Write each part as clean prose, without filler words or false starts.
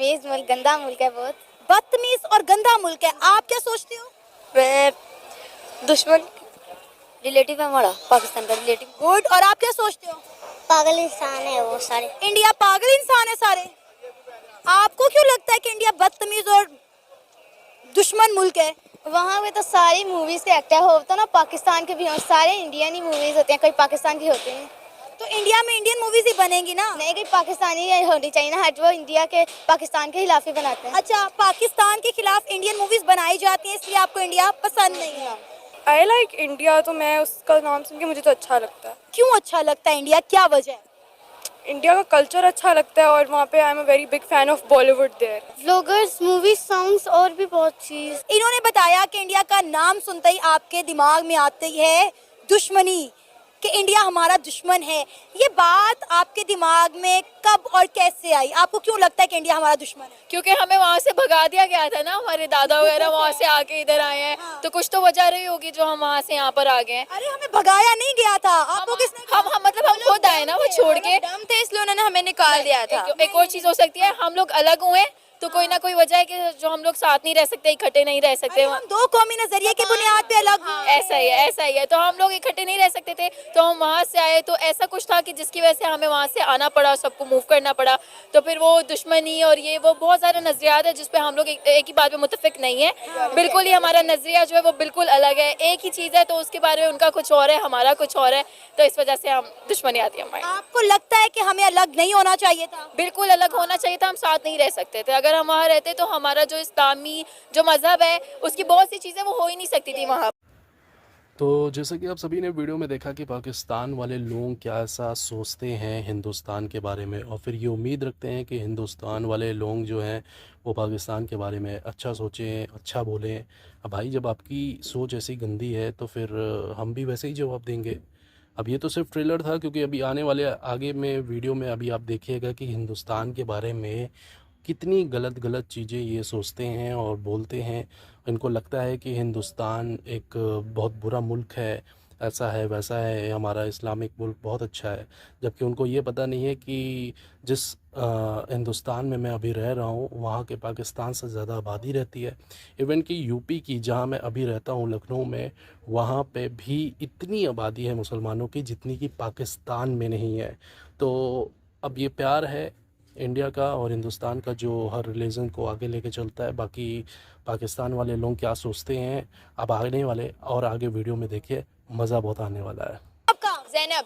बदतमीज मुल्क, गंदा मुल्क है बहुत। बदतमीज और गंदा मुल्क है, आप क्या सोचते हो? मैं दुश्मन रिलेटिव है हमारा, पाकिस्तान का रिलेटिव। गुड। और आप क्या सोचते हो? पागल इंसान है वो सारे। इंडिया पागल इंसान है सारे। आपको क्यों लगता है कि इंडिया बदतमीज और दुश्मन मुल्क है? वहाँ पे तो सारी मूवीज के एक्टर होते हैं ना, पाकिस्तान के भी हो, सारे इंडियन ही मूवीज होते हैं, कोई पाकिस्तान की होते हैं। तो इंडिया में इंडियन मूवीज ही बनेंगी ना? नहीं, कोई पाकिस्तानी होनी चाहिए ना, हट वो इंडिया के पाकिस्तान के खिलाफ ही बनाते हैं। अच्छा, पाकिस्तान के खिलाफ इंडियन मूवीज बनाई जाती हैं, इसलिए आपको इंडिया पसंद नहीं है? आई लाइक इंडिया, तो मैं उसका नाम सुन के मुझे तो अच्छा लगता है। क्यों अच्छा लगता है इंडिया, क्या वजह है? इंडिया का कल्चर अच्छा लगता है और वहाँ पे I am a very big fan of Bollywood there. Vloggers, movies, songs और भी बहुत चीज। इन्होंने बताया कि इंडिया का नाम सुनते ही आपके दिमाग में आती है दुश्मनी, कि इंडिया हमारा दुश्मन है। ये बात आपके दिमाग में कब और कैसे आई? आपको क्यों लगता है कि इंडिया हमारा दुश्मन है? क्योंकि हमें वहाँ से भगा दिया गया था ना, हमारे दादा वगैरह वहाँ से आके इधर आए हैं। तो कुछ तो वजह रही होगी जो हम वहाँ से यहाँ पर आ गए हैं। अरे हमें भगाया नहीं गया था, आपको किसने कहा? हम मतलब हम खुद आए ना वो छोड़ के। दम थे इसलिए उन्होंने हमें निकाल दिया था। एक और चीज हो सकती है, हम लोग अलग हुए तो कोई ना कोई वजह है कि जो हम लोग साथ नहीं रह सकते, इकट्ठे नहीं रह सकते। अरे हम दो कौमी नजरिए की बुनियाद पे अलग हुए। ऐसा ही है, ऐसा ही है। तो हम लोग इकट्ठे नहीं रह सकते थे, तो हम वहाँ से आए। तो ऐसा कुछ था कि जिसकी वजह से हमें वहाँ से आना पड़ा, सबको मूव करना पड़ा। तो फिर वो दुश्मनी और ये वो बहुत सारे नजरियात है जिस पे हम लोग एक ही बात पे मुत्तफिक नहीं है। बिल्कुल ही हमारा नजरिया जो है वो बिल्कुल अलग है। एक ही चीज़ है तो उसके बारे में उनका कुछ और है, हमारा कुछ और है। तो इस वजह से हम दुश्मनी आती है हमारी। आपको लगता है कि हमें अलग नहीं होना चाहिए था? बिल्कुल अलग होना चाहिए था, हम साथ नहीं रह सकते थे। अगर हम वहाँ रहते तो हमारा जो इस्लामी जो मज़हब है उसकी बहुत सी चीज़ें वो हो ही नहीं सकती थी वहाँ। तो जैसा कि आप सभी ने वीडियो में देखा कि पाकिस्तान वाले लोग क्या ऐसा सोचते हैं हिंदुस्तान के बारे में, और फिर ये उम्मीद रखते हैं कि हिंदुस्तान वाले लोग जो हैं वो पाकिस्तान के बारे में अच्छा सोचें, अच्छा बोलें। अब भाई जब आपकी सोच ऐसी गंदी है तो फिर हम भी वैसे ही जवाब देंगे। अब ये तो सिर्फ ट्रेलर था, क्योंकि अभी आने वाले आगे में वीडियो में अभी आप देखिएगा कि हिंदुस्तान के बारे में कितनी गलत गलत चीज़ें ये सोचते हैं और बोलते हैं। इनको लगता है कि हिंदुस्तान एक बहुत बुरा मुल्क है, ऐसा है वैसा है, हमारा इस्लामिक मुल्क बहुत अच्छा है। जबकि उनको ये पता नहीं है कि जिस हिंदुस्तान में मैं अभी रह रहा हूँ वहाँ के पाकिस्तान से ज़्यादा आबादी रहती है। इवन कि यूपी की, जहाँ मैं अभी रहता हूँ लखनऊ में, वहाँ पे भी इतनी आबादी है मुसलमानों की जितनी कि पाकिस्तान में नहीं है। तो अब ये प्यार है इंडिया का और हिंदुस्तान का जो हर रिलीजन को आगे लेके चलता है। बाकी पाकिस्तान वाले लोग क्या सोचते हैं अब आने वाले और आगे वीडियो में देखिए, मज़ा बहुत आने वाला है। आपका? ज़ैनब,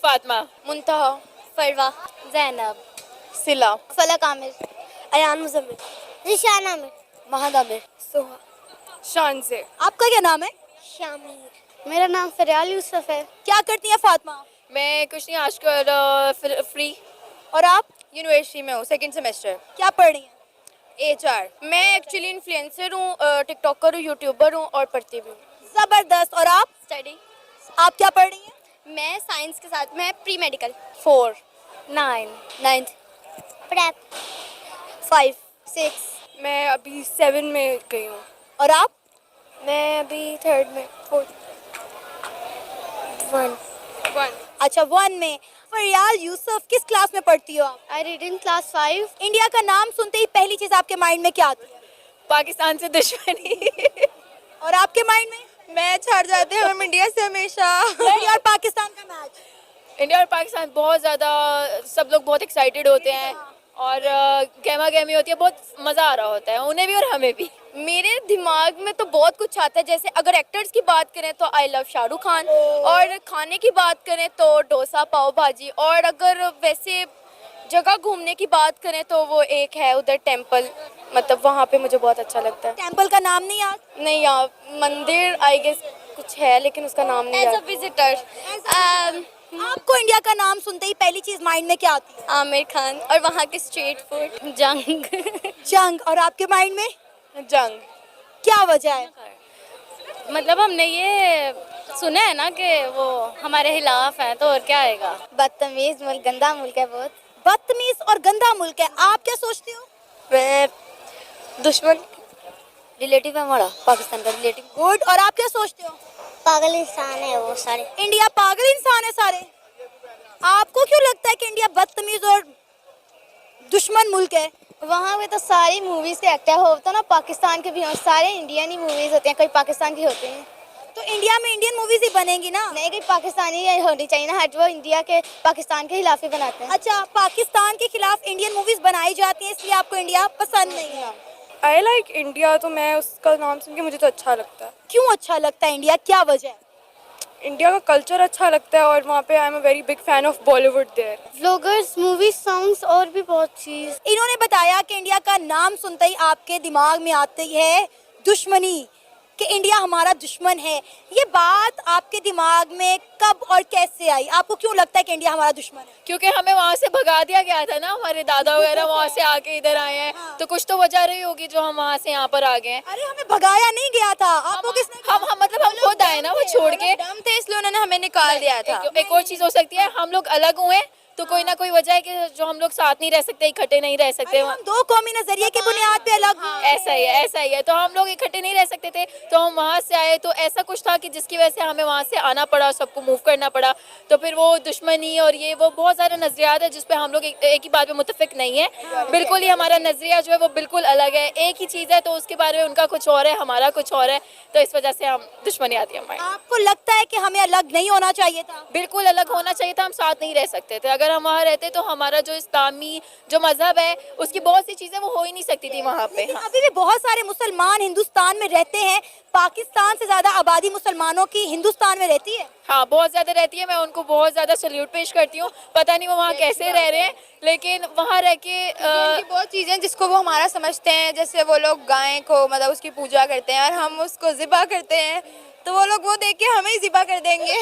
फातिमा, मुंतहा, फरवा, जैनब, सिला, फलक आमिर, अयान मुजम्मिल, रिशान आमिर, महद आमिर, सोहा, शान से। आपका क्या नाम है? शामिर। मेरा नाम फरियाल यूसुफ है। क्या करती हैं फातिमा? मैं कुछ नहीं आजकल फ्री और आप यूनिवर्सिटी में हूँ, सेकंड सेमेस्टर, क्या पढ़ रही हैं? HR। मैं एक्चुअली इन्फ्लुएंसर हूँ, टिकटॉकर हूँ, यूट्यूबर हूँ और पढ़ती भी हूँ। जबरदस्त। और आप? स्टडी। आप क्या पढ़ रही हैं? मैं साइंस के साथ, मैं प्री मेडिकल। 4, 9, 9th, prep, 5, 6। मैं अभी 7 में गई हूँ। और आप? मैं अभी 3rd में, 4th, 1। अच्छा, 1 में। फरियाल यूसुफ, किस क्लास में पढ़ती हो आप? I read in class 5। India का नाम सुनते ही पहली चीज आपके माइंड में क्या आती है? पाकिस्तान से दुश्मनी। और आपके माइंड में? मैच हार जाते हैं हम इंडिया से हमेशा। इंडिया और पाकिस्तान का मैच। इंडिया और पाकिस्तान बहुत ज़्यादा, सब लोग बहुत एक्साइटेड होते हैं और गहमा गहमी होती है, बहुत मज़ा आ रहा होता है उन्हें भी और हमें भी। मेरे दिमाग में तो बहुत कुछ आता है। जैसे अगर एक्टर्स की बात करें तो आई लव शाहरुख खान, और खाने की बात करें तो डोसा, पाव भाजी, और अगर वैसे जगह घूमने की बात करें तो वो एक है उधर टेंपल, मतलब वहाँ पे मुझे बहुत अच्छा लगता है। टेंपल का नाम नहीं याद? नहीं, यहाँ मंदिर आई गेस कुछ है लेकिन उसका नाम नहीं एज अ याद। विजिटर, आपको इंडिया का नाम सुनते ही पहली चीज माइंड में क्या आती है? आमिर खान और वहाँ के स्ट्रीट फूड, जंग। जंग। और आपके माइंड में जंग। क्या वजह है? मतलब हमने ये सुना है ना कि वो हमारे खिलाफ है, तो और क्या आएगा। बदतमीज मुल्क, गंदा मुल्क है बहुत। बदतमीज और गंदा मुल्क है, आप क्या सोचते हो? मैं दुश्मन रिलेटिव है हमारा, पाकिस्तान का रिलेटिव। गुड। और आप क्या सोचते हो? पागल इंसान है वो सारे। इंडिया पागल इंसान है सारे। आपको क्यों लगता है कि इंडिया बदतमीज और दुश्मन मुल्क है? वहाँ पे तो सारी मूवीज के एक्टर होता ना, पाकिस्तान के भी हो, सारे इंडियन ही मूवीज होते हैं, कोई पाकिस्तान की होते हैं। तो इंडिया में इंडियन मूवीज ही बनेंगी ना? नहीं, कोई पाकिस्तानी होनी चाहिए ना, हट वो इंडिया के पाकिस्तान के खिलाफ ही बनाते हैं। अच्छा, पाकिस्तान के खिलाफ इंडियन मूवीज बनाई जाती हैं, इसलिए आपको इंडिया पसंद नहीं है? आई लाइक इंडिया, तो मैं उसका नाम सुन के मुझे तो अच्छा लगता है। क्यों अच्छा लगता है इंडिया, क्या वजह है? इंडिया का कल्चर अच्छा लगता है और वहाँ पे I am a very big fan of Bollywood there. Vloggers, movies, songs और भी बहुत चीज। इन्होंने बताया कि इंडिया का नाम सुनते ही आपके दिमाग में आती है दुश्मनी, कि इंडिया हमारा दुश्मन है। ये बात आपके दिमाग में कब और कैसे आई? आपको क्यों लगता है कि इंडिया हमारा दुश्मन है? क्योंकि हमें वहाँ से भगा दिया गया था ना, हमारे दादा वगैरह वहाँ से आके इधर आए हैं, तो कुछ तो वजह रही होगी जो हम वहाँ से यहाँ पर आ गए हैं। अरे हमें भगाया नहीं गया था, आपको किसने? हम मतलब हम खुद आए ना वो छोड़ के। दम थे इसलिए उन्होंने हमें निकाल दिया था। एक और चीज हो सकती है, हम लोग अलग हुए तो कोई ना कोई वजह है कि जो हम लोग साथ नहीं रह सकते, इकट्ठे नहीं रह सकते। हम दो कौमी नजरिए के बुनियाद पे अलग हुए। ऐसा ही है। तो हम लोग इकट्ठे नहीं रह सकते थे, तो हम वहाँ से आए, तो ऐसा कुछ था कि जिसकी वजह से हमें वहाँ से आना पड़ा, सबको मूव करना पड़ा। तो फिर वो दुश्मनी और ये वो बहुत सारे नजरियात है जिस पे हम लोग एक ही बात पे मुत्तफिक नहीं है। बिल्कुल ही हमारा नजरिया जो है वो बिल्कुल अलग है, एक ही चीज़ है, तो उसके बारे में उनका कुछ और है, हमारा कुछ और है, तो इस वजह से हम दुश्मनी आती है हमारी। आपको लगता है कि हमें अलग नहीं होना चाहिए था? बिल्कुल अलग होना चाहिए था, हम साथ नहीं रह सकते थे। अगर हम वहाँ रहते तो हमारा जो इस्लामी जो मजहब है उसकी बहुत सी चीज़ें वो हो ही नहीं सकती थी वहाँ पे। लेकिन अभी भी बहुत सारे मुसलमान हिंदुस्तान में रहते हैं, पाकिस्तान से ज्यादा आबादी मुसलमानों की हिंदुस्तान में रहती है। हाँ, बहुत ज़्यादा रहती है, मैं उनको बहुत ज़्यादा सल्यूट पेश करती हूँ। पता नहीं वो वहाँ कैसे रह रहे हैं, लेकिन वहाँ रह के उनकी बहुत चीज़ें जिसको वो हमारा समझते हैं, जैसे वो लोग गाय को मतलब उसकी पूजा करते हैं और हम उसको ज़िबा करते हैं, तो वो लोग वो देख के हमें ही ज़िबा कर देंगे।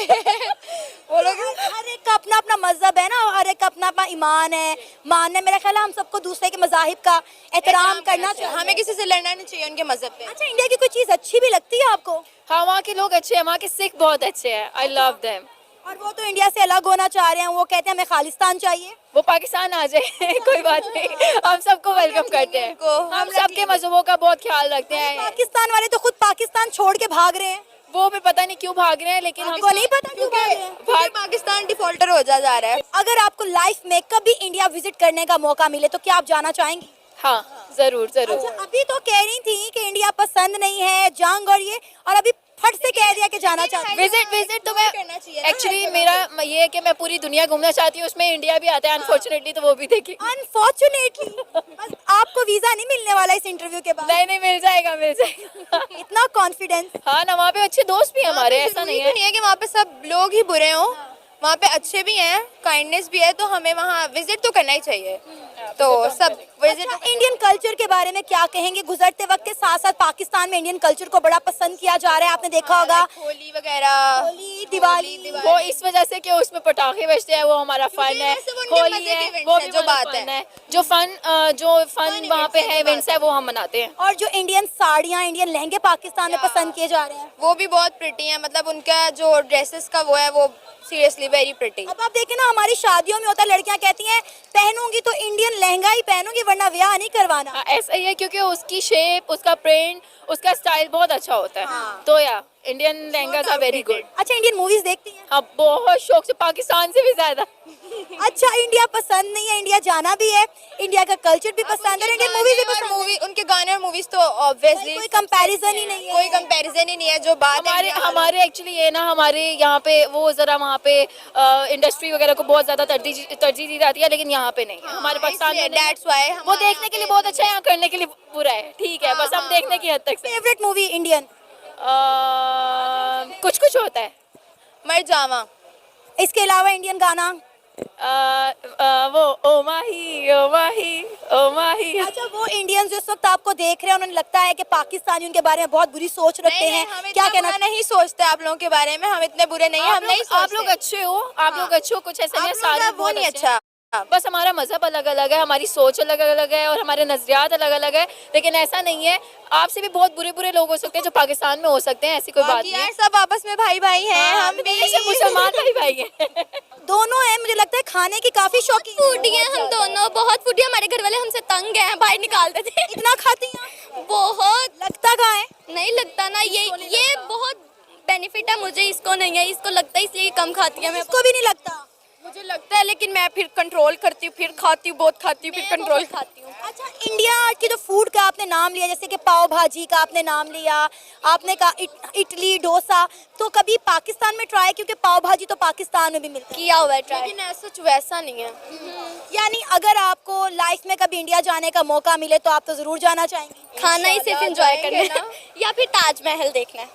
वो लोग हर एक का अपना अपना मजहब है ना, हर एक का अपना अपना ईमान है, मान है। मेरा ख्याल है हम सबको दूसरे के मजाहिब का एहतराम करना चाहिए, हमें किसी से लड़ना नहीं चाहिए उनके मजहब पे। अच्छा, इंडिया की कोई चीज अच्छी भी लगती है आपको? हाँ, वहाँ के लोग अच्छे हैं, वहाँ के सिख बहुत अच्छे हैं, आई लव देम। और वो तो इंडिया से अलग होना चाह रहे हैं, वो कहते हैं हमें खालिस्तान चाहिए। वो पाकिस्तान आ जाए कोई बात नहीं, हम सबको वेलकम करते हैं, हम सबके मजहबों का बहुत ख्याल रखते हैं। पाकिस्तान वाले तो खुद पाकिस्तान छोड़ के भाग रहे हैं, वो भी पता नहीं क्यों भाग रहे हैं, लेकिन हमको नहीं पता क्यों भाग रहे हैं। क्योंकि पाकिस्तान डिफॉल्टर हो जा रहा है। अगर आपको लाइफ में कभी इंडिया विजिट करने का मौका मिले तो क्या आप जाना चाहेंगी? हाँ, जरूर जरूर। अच्छा, अभी तो कह रही थी कि इंडिया पसंद नहीं है, जंग और ये, और अभी फट से कह दिया कि जाना चाहती हूँ। विजिट तो मैं एक्चुअली मेरा ये है कि मैं पूरी दुनिया घूमना चाहती हूँ, उसमें इंडिया भी आता है अनफॉर्चुनेटली, तो वो भी देखी। अनफॉर्चुनेटली आपको वीजा नहीं मिलने वाला इस इंटरव्यू के बाद? नहीं, मिल जाएगा। इतना कॉन्फिडेंस? हाँ ना, वहाँ पे अच्छे दोस्त भी हैं हमारे, ऐसा नहीं है कि वहाँ पे सब लोग ही बुरे हों, वहाँ पे अच्छे भी हैं, काइंडनेस भी है, तो हमें वहाँ विजिट तो करना ही चाहिए। तो सब विजिट। इंडियन कल्चर के बारे में क्या कहेंगे? गुजरते वक्त के साथ साथ पाकिस्तान में इंडियन कल्चर को बड़ा पसंद किया जा रहा है, आपने देखा होगा, होली वगैरह, होली, दिवाली। वो इस वजह से कि उसमें पटाखे बजते हैं, वो हमारा फन है, होली है, वो भी जो बात है, जो फन वहाँ पे है, इवेंट्स है, वो हम मनाते हैं। और जो इंडियन साड़ियाँ, इंडियन लहंगे पाकिस्तान में पसंद किए जा रहे हैं, वो भी बहुत प्रिटी है, मतलब उनका जो ड्रेसेस का वो है वो सीरियसली वेरी प्रिटी। अब आप देखें ना, हमारी शादियों में होता है, लड़कियां कहती हैं पहनूंगी तो इंडियन लहंगा ही पहनूंगी वरना ब्याह नहीं करवाना। हाँ, ऐसा ही है, क्योंकि उसकी शेप, उसका प्रिंट, उसका स्टाइल बहुत अच्छा होता है। तो या इंडियन लहंगा का वेरी गुड। अच्छा, इंडियन मूवीज देखती हैं? हाँ, बहुत शौक से, पाकिस्तान से भी ज्यादा। अच्छा, इंडिया पसंद नहीं है, इंडिया जाना भी है, इंडिया का कल्चर भी पसंद है, इंडियन मूवीज भी पसंद है। मूवी, उनके गाने और मूवीज तो ऑब्वियसली कोई कंपैरिजन ही नहीं है, कोई कंपैरिजन ही नहीं है। जो बात हमारे एक्चुअली ये ना, हमारे यहाँ पे वो जरा वहाँ पे इंडस्ट्री वगैरह को बहुत ज्यादा तरजीह दी जाती है, लेकिन यहाँ पे नहीं है, हमारे पाकिस्तान में। दैट्स व्हाई वो देखने के लिए बहुत अच्छा है, यहाँ करने के लिए बुरा है, ठीक है, बस हम देखने की हद तक से। Favourite movie Indian? कुछ होता है। मर जावा। इसके अलावा इंडियन गाना? वो ओ माही। अच्छा, वो इंडियंस जो इस वक्त आपको देख रहे हैं, उन्हें लगता है कि पाकिस्तानी उनके बारे में बहुत बुरी सोच रखते हैं, क्या कहना? नहीं सोचते आप लोगों के बारे में, हम इतने बुरे नहीं हैं, हम नहीं आप लोग अच्छे हो, आप लोग अच्छे हो, कुछ ऐसा नहीं है, सारे वो नहीं अच्छा। बस हमारा मजहब अलग अलग है, हमारी सोच अलग अलग है और हमारे नजरियात अलग अलग है, लेकिन ऐसा नहीं है, आपसे भी बहुत बुरे लोग हो सकते हैं जो पाकिस्तान में हो सकते हैं, ऐसी कोई बात नहीं है। सब आपस में भाई हैं, हम भी सब मुसलमान भाई हैं। दोनों हैं, मुझे लगता है खाने की काफी शौकीन फूडी हैं हम दोनों, बहुत फूडी। हमारे घर वाले हमसे तंग हैं, बाहर निकालते थे। इतना खाती हैं? बहुत। लगता कहाँ है? नहीं लगता ना, ये बहुत बेनिफिट है मुझे, इसको नहीं है, इसको लगता है इसलिए कम खाती है। इसको भी नहीं लगता? मुझे लगता है, लेकिन मैं फिर कंट्रोल करती हूँ, फिर खाती हूँ, बहुत खाती हूँ, फिर कंट्रोल खाती हूँ। अच्छा, इंडिया की जो फूड का आपने नाम लिया, जैसे कि पाव भाजी का आपने नाम लिया, आपने कहा इडली डोसा, तो कभी पाकिस्तान में ट्राई, क्योंकि पाव भाजी तो पाकिस्तान में भी मिलती किया हुआ है ट्राई, लेकिन ऐसा वैसा नहीं है। है। यानी अगर आपको लाइफ में कभी इंडिया जाने का मौका मिले तो आप तो जरूर जाना चाहेंगी। खाना ही सिर्फ एंजॉय करना है या फिर ताजमहल देखना है।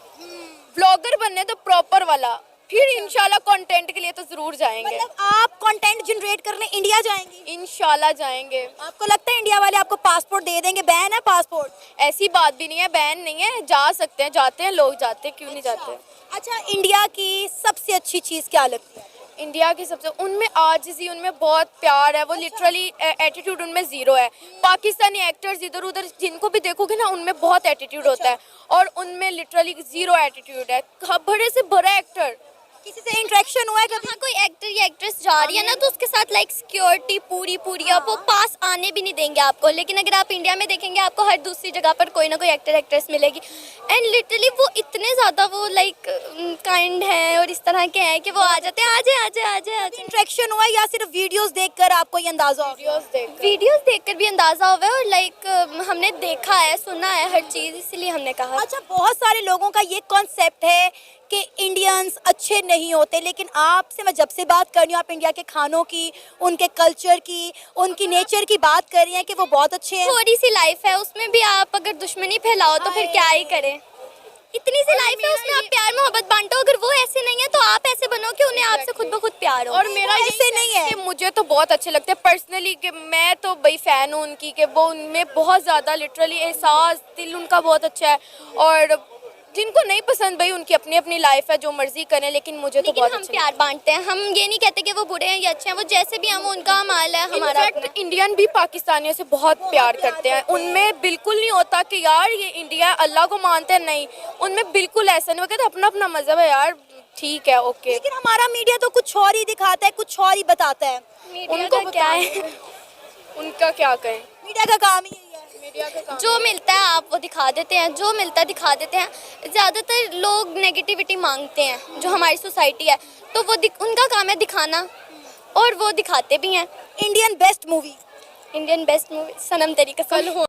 ब्लॉगर बनने तो प्रॉपर वाला, फिर इंशाल्लाह कंटेंट के लिए तो जरूर जाएंगे। मतलब आप कंटेंट जनरेट करने इंडिया जाएंगी? इंशाल्लाह जाएंगे। आपको लगता है इंडिया वाले आपको पासपोर्ट दे देंगे? बैन है पासपोर्ट? ऐसी बात भी नहीं है, बैन नहीं है, जा सकते हैं, जाते हैं लोग, जाते हैं, क्यों नहीं जाते। अच्छा, इंडिया की सबसे अच्छी चीज क्या लगती है? इंडिया की सबसे, उनमें आजिज़ी, उनमें बहुत प्यार है, वो लिटरली एटीट्यूड उनमें ज़ीरो है। पाकिस्तानी एक्टर्स इधर उधर जिनको भी देखोगे ना, उनमें बहुत एटीट्यूड होता है, और उनमें लिटरली ज़ीरो एटीट्यूड है। बड़े से बड़ा एक्टर, किसी से इंटरेक्शन हुआ है कभी? कोई एक्टर या एक्ट्रेस जा रही है ना, तो उसके साथ लाइक सिक्योरिटी पूरी अब वो पास आने भी नहीं देंगे आपको। लेकिन अगर आप इंडिया में देखेंगे, आपको हर दूसरी जगह पर कोई ना कोई एक्टर एक्ट्रेस मिलेगी, एंड लिटरली वो इतने ज़्यादा वो लाइक काइंड है और इस तरह के हैं कि वो आ जाते हैं, आजे। इंटरेक्शन हुआ है या सिर्फ वीडियोस देखकर आपको ये अंदाजा हो गया? वीडियोस देखकर भी अंदाजा हुआ है, और लाइक हमने देखा है, सुना है हर चीज़, इसलिए हमने कहा। अच्छा, बहुत सारे लोगों का ये कॉन्सेप्ट है कि इंडियंस अच्छे नहीं होते, लेकिन आपसे मैं जब से बात कर रही हूँ, आप इंडिया के खानों की, उनके कल्चर की, उनकी नेचर की बात कर रही हैं कि वो बहुत अच्छे हैं। थोड़ी सी लाइफ है, उसमें भी आप अगर दुश्मनी फैलाओ तो फिर क्या ही करें। इतनी सी लाइफ है, उसमें आप प्यार मोहब्बत बांटो। अगर वो ऐसे नहीं है तो आप ऐसे बनो कि उन्हें आपसे खुद ब खुद प्यार हो। और मेरा ऐसे नहीं है। मुझे तो बहुत अच्छे लगते हैं पर्सनली, कि मैं तो बड़ी फैन हूँ उनकी, कि वो उनमें बहुत ज़्यादा लिटरली एहसास, दिल उनका बहुत अच्छा है। और जिनको नहीं पसंद, भाई उनकी अपनी अपनी लाइफ है, जो मर्जी करें, लेकिन मुझे तो बहुत हम प्यार बांटते हैं। हम ये नहीं कहते कि वो बुरे हैं या अच्छे हैं, वो जैसे भी हम, उनका माल है हमारा। इंडियन भी पाकिस्तानियों से बहुत प्यार करते हैं। उनमें बिल्कुल नहीं होता कि यार ये इंडिया, अल्लाह को मानते हैं, नहीं, उनमें बिल्कुल ऐसा नहीं। वो कहते अपना अपना मजहब है यार, ठीक है, ओके। लेकिन हमारा मीडिया तो कुछ और ही दिखाता है, कुछ और ही बताता है। उनको क्या है, उनका क्या कहें, मीडिया का काम ही यही है। जो मिलता है आप वो दिखा देते हैं, जो मिलता है दिखा देते हैं। ज़्यादातर लोग नेगेटिविटी मांगते हैं, जो हमारी सोसाइटी है, तो वो उनका काम है दिखाना, और वो दिखाते भी हैं। इंडियन बेस्ट मूवी सनम तेरी कसम।